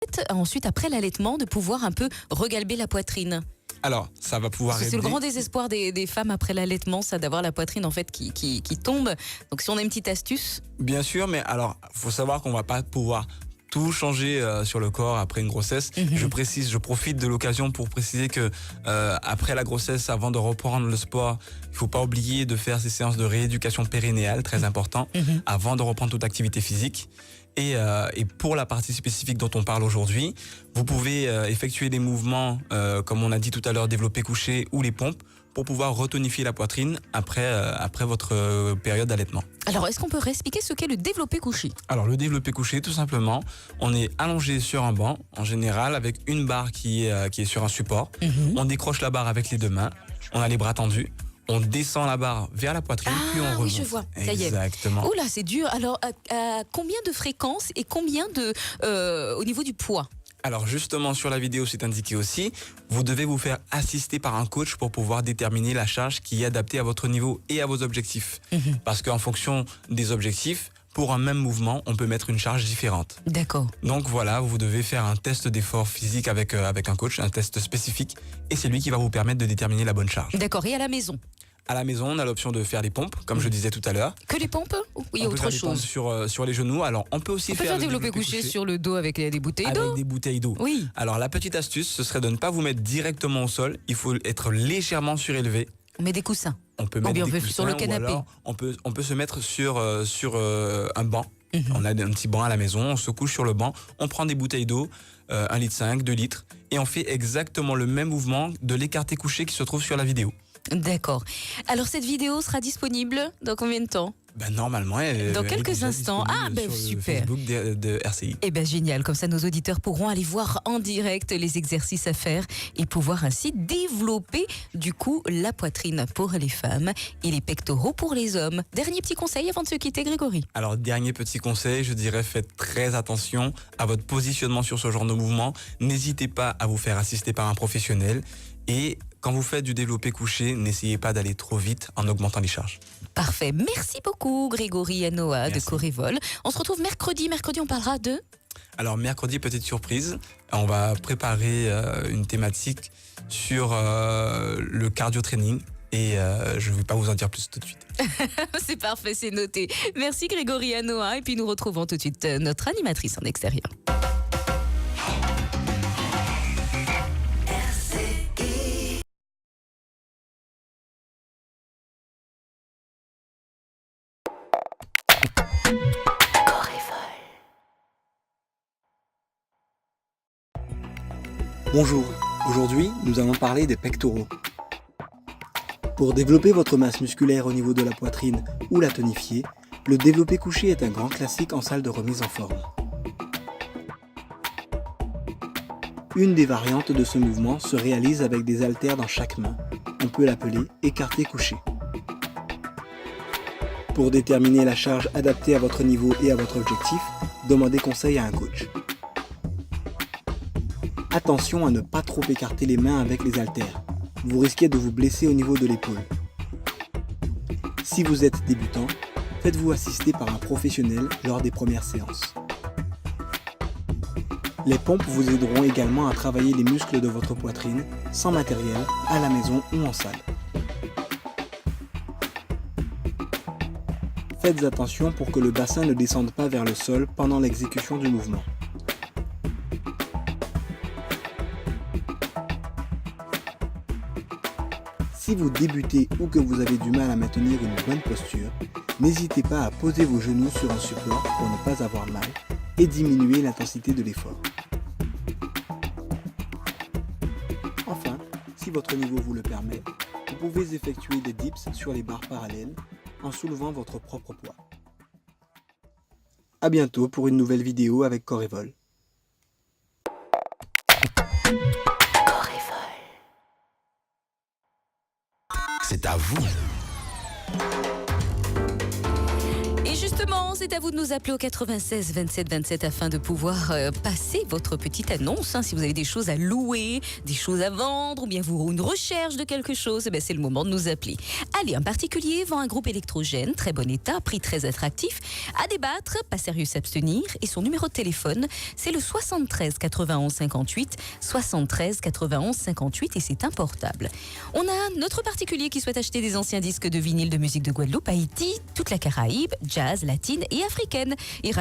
permettre ensuite, après l'allaitement, de pouvoir un peu regalber la poitrine? Alors, ça va pouvoir aider. C'est le grand désespoir des femmes après l'allaitement, ça, d'avoir la poitrine en fait qui tombe. Donc si on a une petite astuce. Bien sûr, mais alors, faut savoir qu'on va pas pouvoir tout changer sur le corps après une grossesse. Je profite de l'occasion pour préciser que après la grossesse, avant de reprendre le sport, il faut pas oublier de faire ces séances de rééducation périnéale, très important, avant de reprendre toute activité physique. Et pour la partie spécifique dont on parle aujourd'hui, vous pouvez effectuer des mouvements, comme on a dit tout à l'heure, développé couché ou les pompes, pour pouvoir retonifier la poitrine après votre période d'allaitement. Alors, est-ce qu'on peut réexpliquer ce qu'est le développé couché? Alors, le développé couché, tout simplement, on est allongé sur un banc, en général, avec une barre qui est sur un support. On décroche la barre avec les deux mains, on a les bras tendus, on descend la barre vers la poitrine, puis on remonte. Oui, je vois, ça y est. Exactement. Oh là, c'est dur. Alors, à combien de fréquences et combien au niveau du poids? Alors justement, sur la vidéo, c'est indiqué aussi, vous devez vous faire assister par un coach pour pouvoir déterminer la charge qui est adaptée à votre niveau et à vos objectifs. Parce qu'en fonction des objectifs, pour un même mouvement, on peut mettre une charge différente. D'accord. Donc voilà, vous devez faire un test d'effort physique avec un coach, un test spécifique, et c'est lui qui va vous permettre de déterminer la bonne charge. D'accord. Et à la maison? À la maison, on a l'option de faire des pompes, comme je disais tout à l'heure. Que les pompes? Ou il y a On peut faire autre des pompes chose? sur les genoux. Alors, on peut aussi On peut faire le développé couché sur le dos avec des bouteilles d'eau? avec des bouteilles d'eau. Oui. Alors, la petite astuce, ce serait de ne pas vous mettre directement au sol. Il faut être légèrement surélevé. On met des coussins. On peut Ou mettre bien des on peut coussins, sur le ou canapé. alors on peut se mettre sur un banc. On a un petit banc à la maison, on se couche sur le banc, on prend des bouteilles d'eau, 1,5 litre, 2 litres, et on fait exactement le même mouvement de l'écarté couché qui se trouve sur la vidéo. D'accord. Alors, cette vidéo sera disponible dans combien de temps? Normalement, Dans elle est quelques déjà instants. Ah, disponible sur le super. Facebook de RCI. Eh bien, génial. Comme ça, nos auditeurs pourront aller voir en direct les exercices à faire et pouvoir ainsi développer, du coup, la poitrine pour les femmes et les pectoraux pour les hommes. Dernier petit conseil avant de se quitter, Grégory. Alors, dernier petit conseil, je dirais, faites très attention à votre positionnement sur ce genre de mouvement. N'hésitez pas à vous faire assister par un professionnel. Et quand vous faites du développé couché, n'essayez pas d'aller trop vite en augmentant les charges. Parfait. Merci beaucoup, Grégory Anoa de Merci. Corévol. On se retrouve mercredi. Mercredi, on parlera de... Alors, mercredi, petite surprise, on va préparer une thématique sur le cardio-training. Et je ne vais pas vous en dire plus tout de suite. C'est parfait, c'est noté. Merci, Grégory Anoa. Et puis, nous retrouvons tout de suite notre animatrice en extérieur. Bonjour, aujourd'hui nous allons parler des pectoraux. Pour développer votre masse musculaire au niveau de la poitrine ou la tonifier, le développé couché est un grand classique en salle de remise en forme. Une des variantes de ce mouvement se réalise avec des haltères dans chaque main. On peut l'appeler écarté couché. Pour déterminer la charge adaptée à votre niveau et à votre objectif, demandez conseil à un coach. Attention à ne pas trop écarter les mains avec les haltères. Vous risquez de vous blesser au niveau de l'épaule. Si vous êtes débutant, faites-vous assister par un professionnel lors des premières séances. Les pompes vous aideront également à travailler les muscles de votre poitrine, sans matériel, à la maison ou en salle. Faites attention pour que le bassin ne descende pas vers le sol pendant l'exécution du mouvement. Si vous débutez ou que vous avez du mal à maintenir une bonne posture, n'hésitez pas à poser vos genoux sur un support pour ne pas avoir mal et diminuer l'intensité de l'effort. Enfin, si votre niveau vous le permet, vous pouvez effectuer des dips sur les barres parallèles en soulevant votre propre poids. A bientôt pour une nouvelle vidéo avec Corévol. C'est à vous. Et justement, Justement, c'est à vous de nous appeler au 96 27 27 afin de pouvoir passer votre petite annonce. Si vous avez des choses à louer, des choses à vendre ou bien vous une recherche de quelque chose, c'est le moment de nous appeler. Allez, un particulier vend un groupe électrogène, très bon état, prix très attractif, à débattre, pas sérieux s'abstenir. Et son numéro de téléphone, c'est le 73 91 58, 73 91 58 et c'est un portable. On a notre particulier qui souhaite acheter des anciens disques de vinyle de musique de Guadeloupe, Haïti, toute la Caraïbe, jazz, latine et africaine. Et